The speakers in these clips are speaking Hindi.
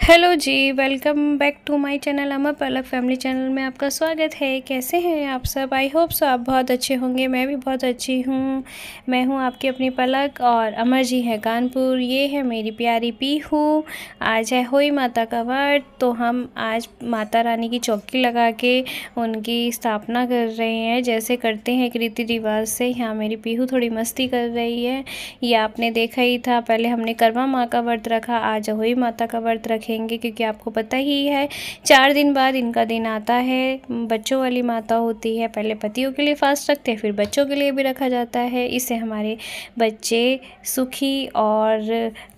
हेलो जी, welcome back to my channel Amar Palak family channel में आपका स्वागत है। कैसे हैं आप सब? आई होप सो आप बहुत अच्छे होंगे। मैं भी बहुत अच्छी हूँ। मैं हूँ आपकी अपनी पलक और अमर जी हैं कानपुर। ये है मेरी प्यारी पीहू। आज है होई माता का व्रत, तो हम आज माता रानी की चौकी लगा के उनकी स्थापना कर रहे हैं, जैसे करते हैं एक रीति रिवाज से। यहाँ मेरी पीहू थोड़ी मस्ती कर रही है। ये आपने देखा ही था, पहले हमने करवा माँ का व्रत रखा, आज होई माता का व्रत रखेंगे, क्योंकि आपको पता ही है 4 दिन बाद इनका दिन आता है। बच्चों वाली माता होती है, पहले पतियों के लिए फास्ट रखते हैं, फिर बच्चों के लिए भी रखा जाता है। इससे हमारे बच्चे सुखी और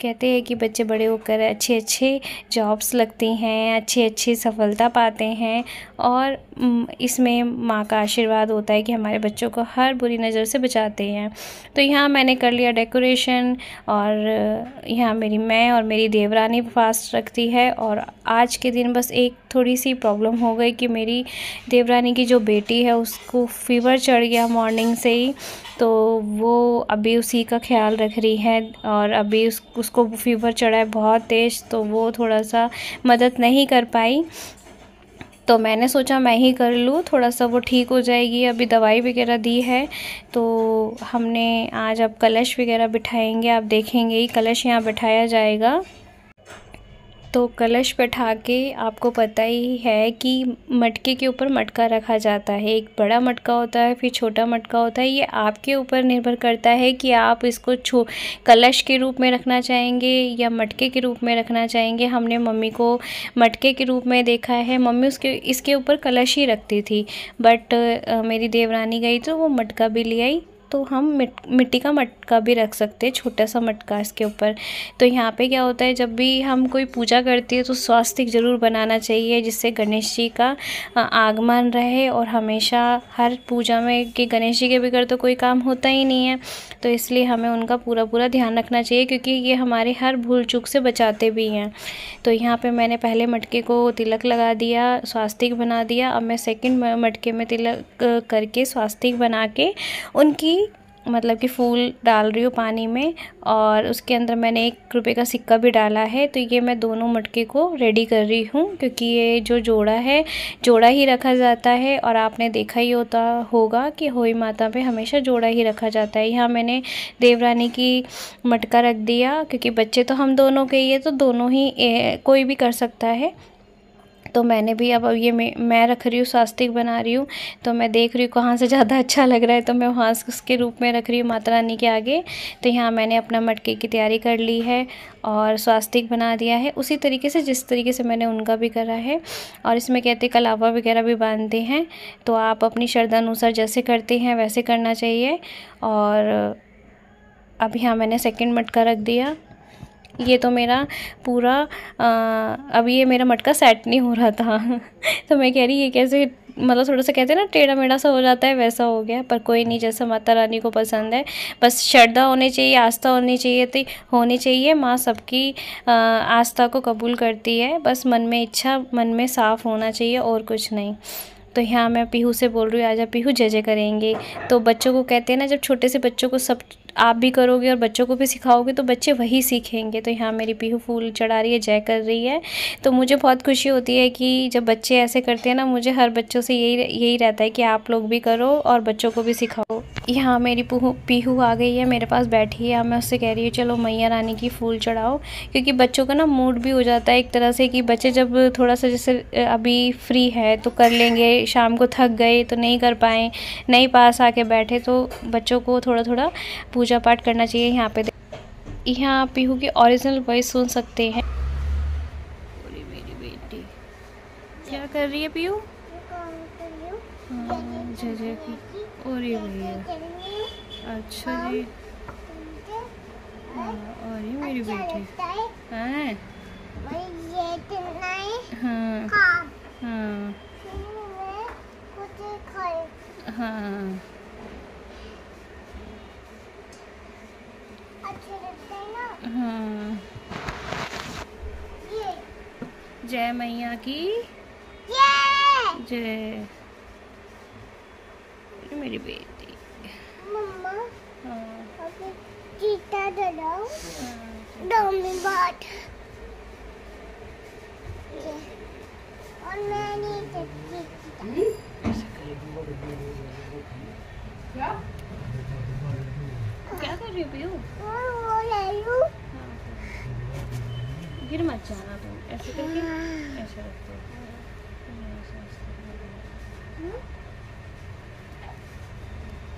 कहते हैं कि बच्चे बड़े होकर अच्छे अच्छे जॉब्स लगती हैं, अच्छी अच्छी सफलता पाते हैं। और इसमें माँ का आशीर्वाद होता है कि हमारे बच्चों को हर बुरी नज़र से बचाते हैं। तो यहाँ मैंने कर लिया डेकोरेशन, और यहाँ मैं और मेरी देवरानी फास्ट रखती है। और आज के दिन बस एक थोड़ी सी प्रॉब्लम हो गई कि मेरी देवरानी की जो बेटी है उसको फीवर चढ़ गया मॉर्निंग से ही, तो वो अभी उसी का ख्याल रख रही है। और अभी उसको फीवर चढ़ा है बहुत तेज़, तो वो थोड़ा सा मदद नहीं कर पाई। तो मैंने सोचा मैं ही कर लूँ, थोड़ा सा वो ठीक हो जाएगी। अभी दवाई वगैरह दी है, तो हमने आज अब कलश वगैरह बिठाएंगे। आप देखेंगे ही कलश यहाँ बिठाया जाएगा। तो कलश बैठा के आपको पता ही है कि मटके के ऊपर मटका रखा जाता है। एक बड़ा मटका होता है, फिर छोटा मटका होता है। ये आपके ऊपर निर्भर करता है कि आप इसको कलश के रूप में रखना चाहेंगे या मटके के रूप में रखना चाहेंगे। हमने मम्मी को मटके के रूप में देखा है, मम्मी इसके ऊपर कलश ही रखती थी, बट मेरी देवरानी गई तो वो मटका भी ले आई, तो हम मिट्टी का मटका भी रख सकते हैं, छोटा सा मटका इसके ऊपर। तो यहाँ पे क्या होता है, जब भी हम कोई पूजा करती है तो स्वास्तिक ज़रूर बनाना चाहिए, जिससे गणेश जी का आगमन रहे। और हमेशा हर पूजा में कि गणेश जी के बगैर तो कोई काम होता ही नहीं है, तो इसलिए हमें उनका पूरा पूरा ध्यान रखना चाहिए, क्योंकि ये हमारे हर भूल चूक से बचाते भी हैं। तो यहाँ पे मैंने पहले मटके को तिलक लगा दिया, स्वास्तिक बना दिया। अब मैं सेकंड मटके में तिलक करके स्वास्तिक बना के उनकी मतलब कि फूल डाल रही हूँ पानी में, और उसके अंदर मैंने 1 रुपये का सिक्का भी डाला है। तो ये मैं दोनों मटके को रेडी कर रही हूँ, क्योंकि ये जो जोड़ा है, जोड़ा ही रखा जाता है। और आपने देखा ही होगा कि होई माता पे हमेशा जोड़ा ही रखा जाता है। यहाँ मैंने देवरानी की मटका रख दिया, क्योंकि बच्चे तो हम दोनों के ही है, तो दोनों ही कोई भी कर सकता है। तो मैंने भी अब ये मैं रख रही हूँ, स्वास्तिक बना रही हूँ। तो मैं देख रही हूँ कहाँ से ज़्यादा अच्छा लग रहा है, तो मैं वहाँ उसके रूप में रख रही हूँ माता रानी के आगे। तो यहाँ मैंने अपना मटके की तैयारी कर ली है और स्वास्तिक बना दिया है, उसी तरीके से जिस तरीके से मैंने उनका भी करा है। और इसमें कहते हैं कलावा वगैरह भी बांधते हैं, तो आप अपनी श्रद्धा अनुसार जैसे करते हैं वैसे करना चाहिए। और अब यहाँ मैंने सेकंड मटका रख दिया। ये तो मेरा पूरा अब ये मेरा मटका सेट नहीं हो रहा था तो मैं कह रही ये कैसे, मतलब थोड़ा सा कहते हैं ना टेढ़ा मेढ़ा सा हो जाता है, वैसा हो गया। पर कोई नहीं, जैसा माता रानी को पसंद है। बस श्रद्धा होनी चाहिए, आस्था होनी चाहिए, तो होनी चाहिए। माँ सबकी आस्था को कबूल करती है, बस मन में इच्छा, मन में साफ़ होना चाहिए, और कुछ नहीं। तो यहाँ मैं पीहू से बोल रही हूँ, आजा पीहू जय जय करेंगे। तो बच्चों को कहते हैं ना, जब छोटे से बच्चों को सब आप भी करोगे और बच्चों को भी सिखाओगे तो बच्चे वही सीखेंगे। तो यहाँ मेरी पीहू फूल चढ़ा रही है, जय कर रही है। तो मुझे बहुत खुशी होती है कि जब बच्चे ऐसे करते हैं ना, मुझे हर बच्चों से यही रहता है कि आप लोग भी करो और बच्चों को भी सिखाओ। यहाँ मेरी पीहू आ गई है, मेरे पास बैठी है। मैं उससे कह रही हूँ चलो मैया रानी की फूल चढ़ाओ, क्योंकि बच्चों का ना मूड भी हो जाता है एक तरह से कि बच्चे जब थोड़ा सा जैसे अभी फ्री है तो कर लेंगे, शाम को थक गए तो नहीं कर पाए, नहीं पास आके बैठे, तो बच्चों को थोड़ा थोड़ा पूजा पाठ करना चाहिए। यहाँ पीहू की ओरिजिनल वॉइस सुन सकते हैं। मेरी बेटी क्या कर रही है पीहू? जय जय की। अरे भैया, अच्छा जी। अरे मेरी बेटी हैं। हाँ हाँ हाँ, हाँ। जय मैया की जय। मेरी बेटी मम्मा, हाँ चीता दो हाँ, मिनट। क्या कर रही हो पीयू? गिर मत जाना तुम, ऐसे करके ऐसे रखते हो।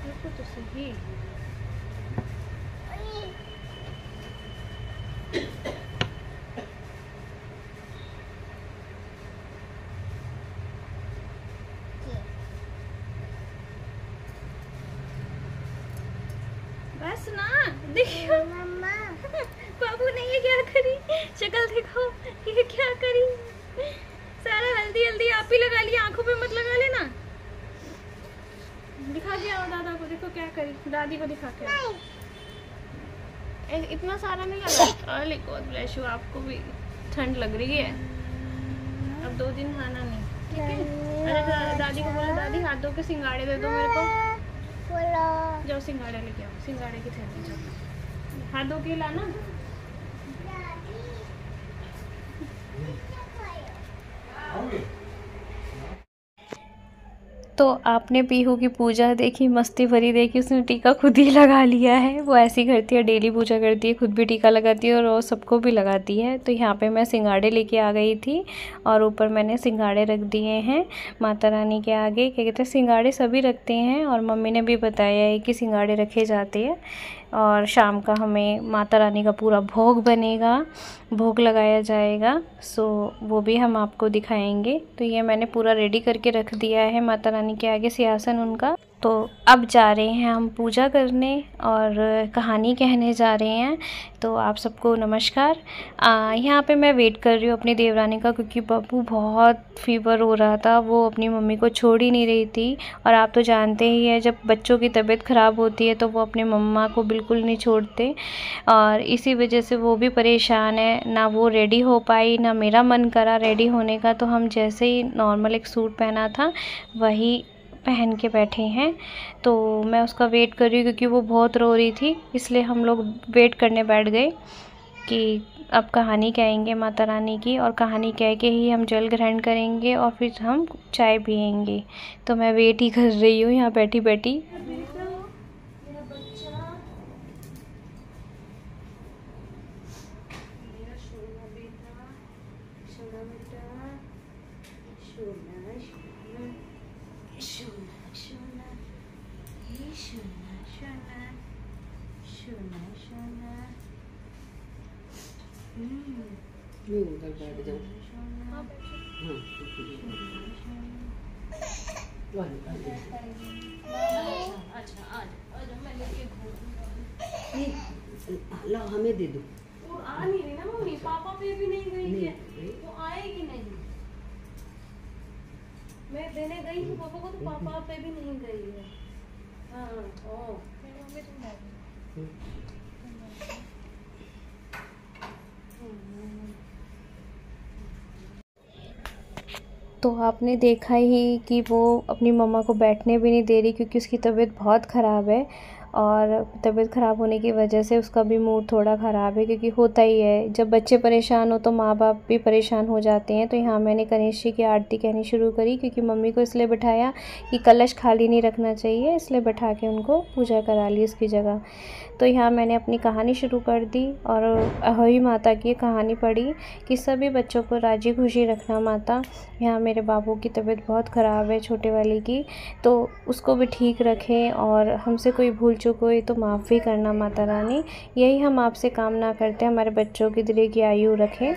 देखो तो सही। बस ना, देखो बाबू ने ये क्या करी, शक्ल देखो, ये क्या करी। सारा हल्दी हल्दी आप ही लगा लिया, आंखों पे मत लगा लेना। दिखा के आओ दादा को, देखो क्या करी, दादी को दिखा के आओ। इतना सारा नहीं लगा। अरे गॉड ब्लेस यू, आपको भी ठंड लग रही है, अब 2 दिन खाना नहीं, ठीक है। अरे दादी को बोलो, दादी हाथ धो के सिंगाड़े दे दो मेरे को। जाओ सिंगाड़े लेके आओ, सिंगाड़े की थैली जाओ, हाथ धो के लाना। तो आपने पीहू की पूजा देखी, मस्ती भरी देखी, उसने टीका खुद ही लगा लिया है। वो ऐसी करती है, डेली पूजा करती है, खुद भी टीका लगाती है और वो सबको भी लगाती है। तो यहाँ पे मैं सिंगाड़े लेके आ गई थी और ऊपर मैंने सिंगाड़े रख दिए हैं माता रानी के आगे। क्या कहते हैं, सिंगाड़े सभी रखते हैं और मम्मी ने भी बताया है कि सिंगाड़े रखे जाते हैं। और शाम का हमें माता रानी का पूरा भोग बनेगा, भोग लगाया जाएगा। सो वो भी हम आपको दिखाएंगे। तो ये मैंने पूरा रेडी करके रख दिया है माता रानी के आगे, सिंहासन उनका। तो अब जा रहे हैं हम पूजा करने और कहानी कहने जा रहे हैं। तो आप सबको नमस्कार। यहाँ पे मैं वेट कर रही हूँ अपनी देवरानी का, क्योंकि बब्बू बहुत फीवर हो रहा था, वो अपनी मम्मी को छोड़ ही नहीं रही थी। और आप तो जानते ही हैं, जब बच्चों की तबीयत ख़राब होती है तो वो अपनी मम्मा को बिल्कुल नहीं छोड़ते। और इसी वजह से वो भी परेशान है, ना वो रेडी हो पाई, ना मेरा मन करा रेडी होने का। तो हम जैसे ही नॉर्मल एक सूट पहना था वही पहन के बैठे हैं। तो मैं उसका वेट कर रही हूँ, क्योंकि वो बहुत रो रही थी, इसलिए हम लोग वेट करने बैठ गए कि अब कहानी कहेंगे माता रानी की, और कहानी कह के ही हम जल ग्रहण करेंगे और फिर हम चाय पियेंगे। तो मैं वेट ही कर रही हूँ यहाँ बैठी बैठी। मैं उधर बैठ जाऊँ। हाँ, अच्छा मैं लेके ला हमें दे दो। वो आ नहीं रही ना मम्मी, पापा पे भी नहीं गई है, वो आएगी नहीं। मैं देने गई हूँ पापा को, तो पापा पे भी नहीं गई है। हाँ ओ मम्मी तुम तो आपने देखा ही कि वो अपनी मम्मा को बैठने भी नहीं दे रही, क्योंकि उसकी तबीयत बहुत ख़राब है। और तबीयत ख़राब होने की वजह से उसका भी मूड थोड़ा ख़राब है, क्योंकि होता ही है, जब बच्चे परेशान हो तो माँ बाप भी परेशान हो जाते हैं। तो यहाँ मैंने गणेश जी की आरती कहनी शुरू करी, क्योंकि मम्मी को इसलिए बिठाया कि कलश खाली नहीं रखना चाहिए, इसलिए बैठा के उनको पूजा करा ली उसकी जगह। तो यहाँ मैंने अपनी कहानी शुरू कर दी और अहोई माता की कहानी पढ़ी कि सभी बच्चों को राजी खुशी रखना माता। यहाँ मेरे बाबू की तबीयत बहुत ख़राब है, छोटे वाले की, तो उसको भी ठीक रखें और हमसे कोई भूल चूक हुई तो माफ़ भी करना माता रानी। यही हम आपसे कामना करते हैं, हमारे बच्चों की दीर्घ आयु रखें।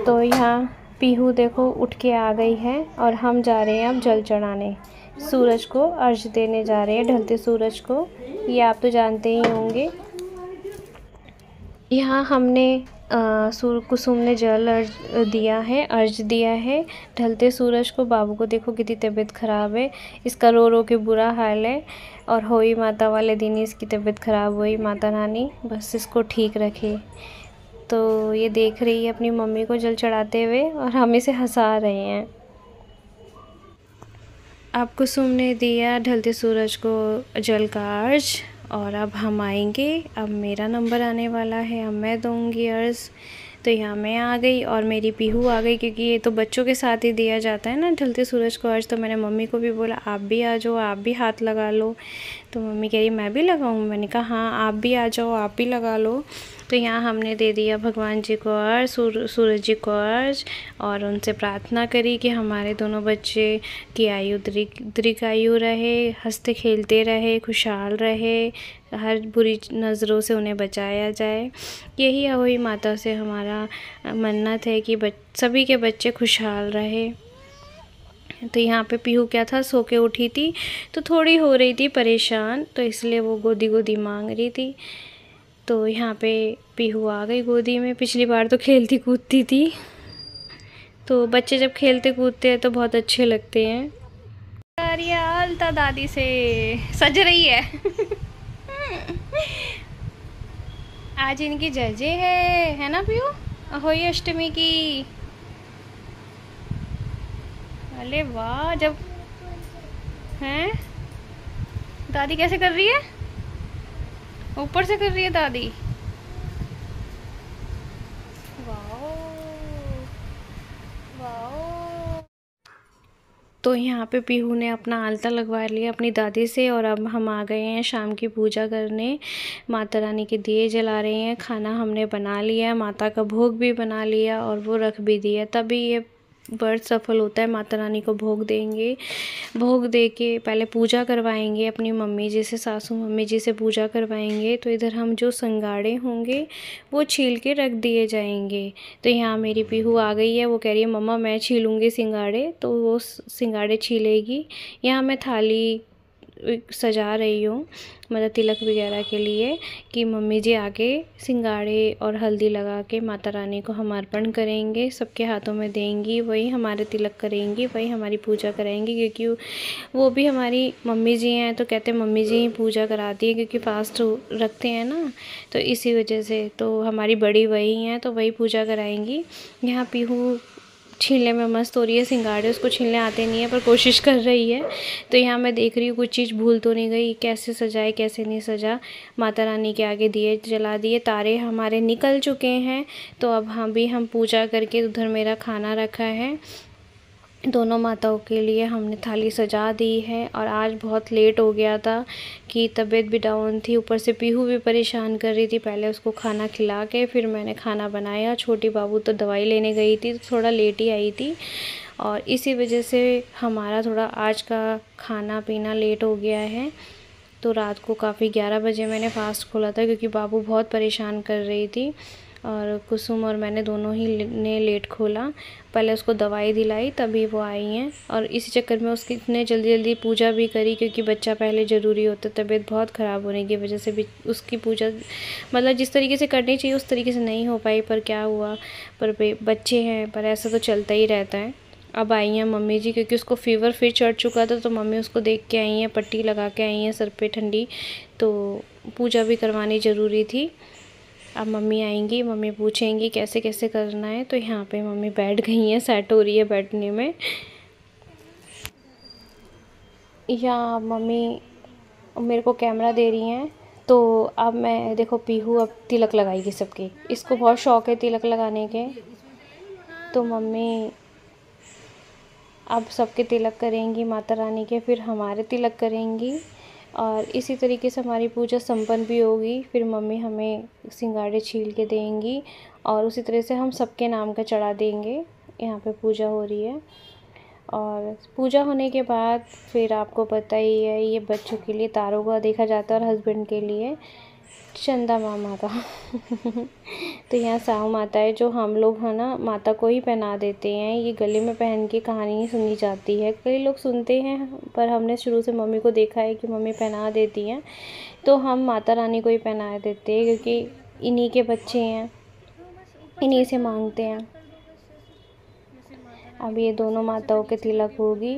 तो यहाँ पीहू देखो उठ के आ गई है और हम जा रहे हैं अब जल चढ़ाने, सूरज को अर्घ्य देने जा रहे हैं, ढलते सूरज को। ये आप तो जानते ही होंगे। यहाँ हमने सूर्य कुसुम ने जल दिया है, अर्घ्य दिया है ढलते सूरज को। बाबू को देखो कितनी तबीयत ख़राब है, इसका रो रो के बुरा हाल है। और होई माता वाले दिन ही इसकी तबीयत ख़राब हुई, माता रानी बस इसको ठीक रखे। तो ये देख रही है अपनी मम्मी को जल चढ़ाते हुए और हम इसे हंसा रहे हैं। अब कुसुम ने दिया ढलते सूरज को जल का अर्घ्य और अब हम आएंगे। अब मेरा नंबर आने वाला है, अब मैं दूंगी अर्घ्य। तो यहाँ मैं आ गई और मेरी पीहू आ गई, क्योंकि ये तो बच्चों के साथ ही दिया जाता है ना ढलते सूरज को अर्घ। तो मैंने मम्मी को भी बोला आप भी आ जाओ, आप भी हाथ लगा लो। तो मम्मी कह रही मैं भी लगाऊँ। मैंने कहा हाँ आप भी आ जाओ, आप भी लगा लो। तो यहाँ हमने दे दिया भगवान जी को अर्घ, सूरज जी को अर्घ, और उनसे प्रार्थना करी कि हमारे दोनों बच्चे की आयु दीर्घायु रहे, हंसते खेलते रहे, खुशहाल रहे, हर बुरी नज़रों से उन्हें बचाया जाए। यही अहोई माता से हमारा मन्नत है कि सभी के बच्चे खुशहाल रहे। तो यहाँ पे पीहू क्या था, सो के उठी थी तो थोड़ी हो रही थी परेशान, तो इसलिए वो गोदी गोदी मांग रही थी। तो यहाँ पे पीहू आ गई गोदी में। पिछली बार तो खेलती कूदती थी, तो बच्चे जब खेलते कूदते हैं तो बहुत अच्छे लगते हैं। अलता दादी से सज रही है। आज इनकी जजे है ना पीहू, अहोई अष्टमी की। अरे वाह, जब हैं दादी कैसे कर रही है, ऊपर से कर रही है दादी। Wow wow. तो यहाँ पे पीहू ने अपना आलता लगवा लिया अपनी दादी से, और अब हम आ गए हैं शाम की पूजा करने। माता रानी के दिए जला रहे हैं, खाना हमने बना लिया, माता का भोग भी बना लिया और वो रख भी दिया, तभी ये व्रत सफल होता है। माता रानी को भोग देंगे, भोग दे के पहले पूजा करवाएंगे अपनी मम्मी जी से, सासू मम्मी जी से पूजा करवाएंगे। तो इधर हम जो सिंगाड़े होंगे वो छील के रख दिए जाएंगे। तो यहाँ मेरी पीहू आ गई है, वो कह रही है मम्मा मैं छीलूँगी सिंगाड़े, तो वो सिंगाड़े छीलेगी। यहाँ मैं थाली सजा रही हूँ, मतलब तिलक वगैरह के लिए, कि मम्मी जी आके सिंगाड़े और हल्दी लगा के माता रानी को हम अर्पण करेंगे, सबके हाथों में देंगी, वही हमारे तिलक करेंगी, वही हमारी पूजा कराएंगी। क्योंकि वो भी हमारी मम्मी जी हैं, तो कहते हैं मम्मी जी ही पूजा कराती है, क्योंकि फास्ट रखते हैं ना, तो इसी वजह से तो हमारी बड़ी वही हैं, तो वही पूजा कराएंगी। यहाँ पीहू छीलने में मस्त हो रही है सिंगाड़े, उसको छीलने आते नहीं है पर कोशिश कर रही है। तो यहाँ मैं देख रही हूँ कुछ चीज़ भूल तो नहीं गई, कैसे सजाए कैसे नहीं सजा। माता रानी के आगे दिए जला दिए, तारे हमारे निकल चुके हैं। तो अब हम पूजा करके, उधर मेरा खाना रखा है, दोनों माताओं के लिए हमने थाली सजा दी है। और आज बहुत लेट हो गया था कि तबीयत भी डाउन थी, ऊपर से पीहू भी परेशान कर रही थी। पहले उसको खाना खिला के फिर मैंने खाना बनाया। छोटी बाबू तो दवाई लेने गई थी, तो थोड़ा लेट ही आई थी, और इसी वजह से हमारा थोड़ा आज का खाना पीना लेट हो गया है। तो रात को काफ़ी 11 बजे मैंने फास्ट खोला था, क्योंकि बाबू बहुत परेशान कर रही थी, और कुसुम और मैंने दोनों ही ने लेट खोला। पहले उसको दवाई दिलाई तभी वो आई हैं, और इसी चक्कर में उसकी इतने जल्दी पूजा भी करी, क्योंकि बच्चा पहले ज़रूरी होता है। तबीयत बहुत ख़राब होने की वजह से भी उसकी पूजा मतलब जिस तरीके से करनी चाहिए उस तरीके से नहीं हो पाई, पर क्या हुआ, पर बच्चे हैं, पर ऐसा तो चलता ही रहता है। अब आई हैं मम्मी जी, क्योंकि उसको फ़ीवर फिर चढ़ चुका था, तो मम्मी उसको देख के आई हैं, पट्टी लगा के आई हैं सर पे ठंडी, तो पूजा भी करवानी ज़रूरी थी। अब मम्मी आएंगी, मम्मी पूछेंगी कैसे कैसे करना है। तो यहाँ पे मम्मी बैठ गई हैं, सेट हो रही है बैठने में। यहाँ मम्मी मेरे को कैमरा दे रही हैं, तो अब मैं देखो पीहू अब तिलक लगाएगी सबके, इसको बहुत शौक़ है तिलक लगाने के। तो मम्मी अब सबके तिलक करेंगी माता रानी के, फिर हमारे तिलक करेंगी, और इसी तरीके से हमारी पूजा संपन्न भी होगी। फिर मम्मी हमें सिंगाड़े छील के देंगी, और उसी तरह से हम सबके नाम का चढ़ा देंगे। यहाँ पे पूजा हो रही है, और पूजा होने के बाद फिर आपको पता ही है, ये बच्चों के लिए तारों का देखा जाता है, और हस्बैंड के लिए चंदा मामा का। तो यहाँ साहू माता है, जो हम लोग है ना माता को ही पहना देते हैं। ये गले में पहन के कहानी सुनी जाती है, कई लोग सुनते हैं, पर हमने शुरू से मम्मी को देखा है कि मम्मी पहना देती हैं, तो हम माता रानी को ही पहना देते हैं, क्योंकि इन्हीं के बच्चे हैं, इन्हीं से मांगते हैं। अब ये दोनों माताओं के तिलक होगी,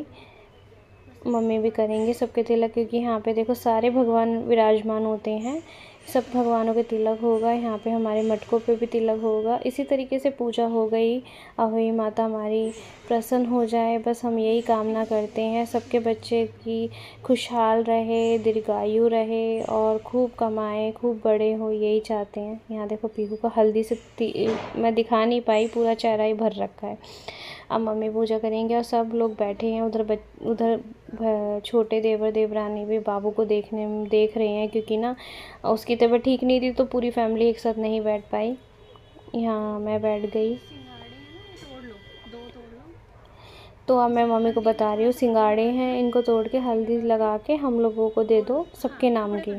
मम्मी भी करेंगे सबके तिलक, क्योंकि यहाँ पे देखो सारे भगवान विराजमान होते हैं। सब भगवानों के तिलक होगा। यहाँ पे हमारे मटकों पे भी तिलक होगा। इसी तरीके से पूजा हो गई। अहोई माता हमारी प्रसन्न हो जाए, बस हम यही कामना करते हैं। सबके बच्चे की खुशहाल रहे, दीर्घायु रहे और खूब कमाए, खूब बड़े हो, यही चाहते हैं। यहाँ देखो पीहू को हल्दी से मैं दिखा नहीं पाई, पूरा चेहरा ही भर रखा है। अब मम्मी पूजा करेंगे और सब लोग बैठे हैं उधर छोटे देवर देवरानी भी बाबू को देख रहे हैं, क्योंकि ना उसकी तबीयत ठीक नहीं थी तो पूरी फैमिली एक साथ नहीं बैठ पाई। यहाँ मैं बैठ गई। तो अब मैं मम्मी को बता रही हूँ सिंगाड़े हैं, इनको तोड़ के हल्दी लगा के हम लोगों को दे दो, सबके नाम के।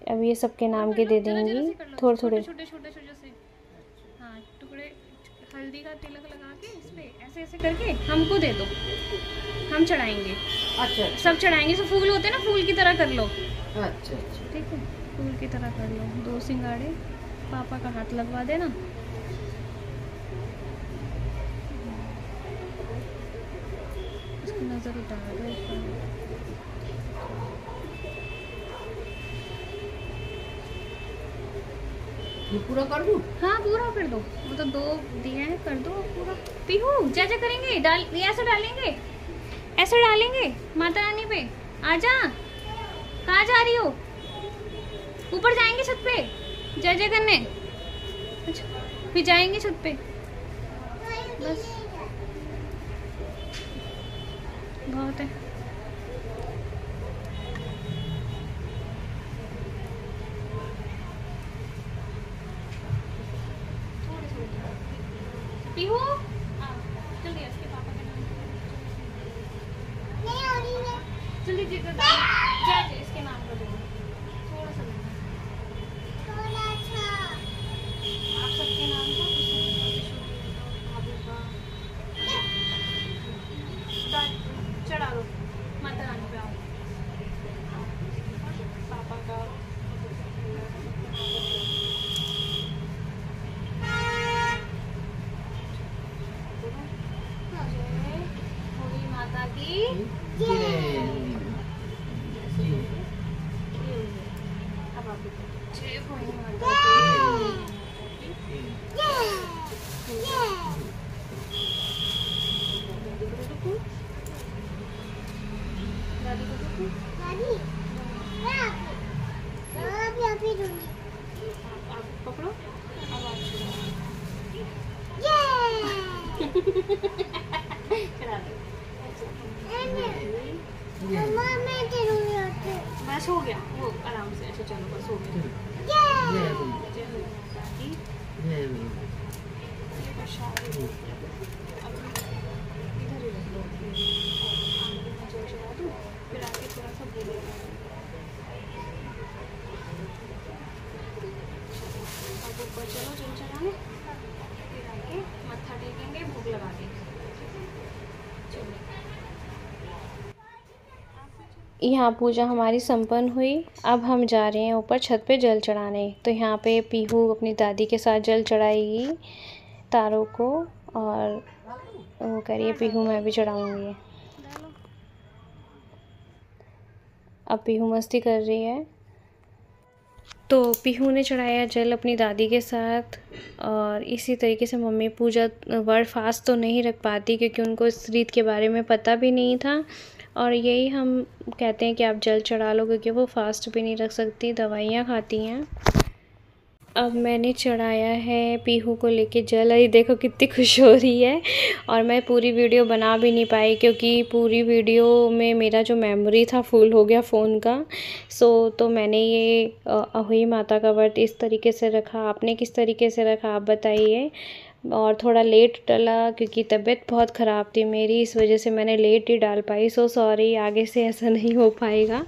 अब ये सबके नाम के दे देंगी थोड़े थोड़े हल्दी का तिलक लगा के इस पे ऐसे ऐसे करके हमको दे दो, हम चढ़ाएंगे। अच्छा। सब चढ़ाएंगे। सब फूल होते हैं ना, फूल की तरह कर लो। अच्छा अच्छा, ठीक है, फूल की तरह कर लो। 2 सिंगाड़े पापा का हाथ लगवा देना। उसकी नजर उतार दो। ये पूरा कर दूं? हाँ पूरा कर दो, वो तो 2 दिए हैं, कर दो पूरा। पीहू जा करेंगे, ऐसे डालेंगे, ऐसे डालेंगे माता रानी पे। आजा, कहाँ जा रही हो? ऊपर जाएंगे छत पे जय करने। अच्छा फिर जाएंगे छत पे, बस बहुत है। पीहू जल्दी इसके पापा के नाम नहीं हो रही है, जल्दी जल्दी इसके नाम कर दो। थोड़ा सा आप सबके नाम का चढ़ा दो माता रानी पे। आओ पापा का पकड़ो। बस हो गया, वो आराम से ऐसे चलो, बस हो गया। फिर आके थोड़ा सा बोलो। अब ऊपर चलो जल चढ़ाने, फिर आके मत्था टेकेंगे, भोग लगा देंगे। यहाँ पूजा हमारी संपन्न हुई। अब हम जा रहे हैं ऊपर छत पे जल चढ़ाने। तो यहाँ पे पीहू अपनी दादी के साथ जल चढ़ाएगी तारों को, और वो करिए पीहू मैं भी चढ़ाऊँगी। अब पीहू मस्ती कर रही है। तो पीहू ने चढ़ाया जल अपनी दादी के साथ, और इसी तरीके से मम्मी पूजा वर्ड फास्ट तो नहीं रख पाती क्योंकि उनको इस रीत के बारे में पता भी नहीं था, और यही हम कहते हैं कि आप जल चढ़ा लो, क्योंकि वो फास्ट भी नहीं रख सकती, दवाइयाँ खाती हैं। अब मैंने चढ़ाया है पीहू को लेके जल। अरे देखो कितनी खुश हो रही है। और मैं पूरी वीडियो बना भी नहीं पाई क्योंकि पूरी वीडियो में मेरा जो मेमोरी था फुल हो गया फ़ोन का। तो मैंने ये अहोई माता का व्रत इस तरीके से रखा। आपने किस तरीके से रखा आप बताइए। और थोड़ा लेट डला क्योंकि तबीयत बहुत ख़राब थी मेरी, इस वजह से मैंने लेट ही डाल पाई। सो सॉरी, आगे से ऐसा नहीं हो पाएगा।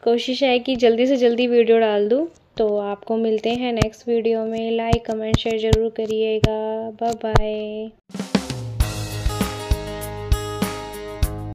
कोशिश है कि जल्दी से जल्दी वीडियो डाल दूँ। तो आपको मिलते हैं नेक्स्ट वीडियो में। लाइक कमेंट शेयर ज़रूर करिएगा। Bye bye.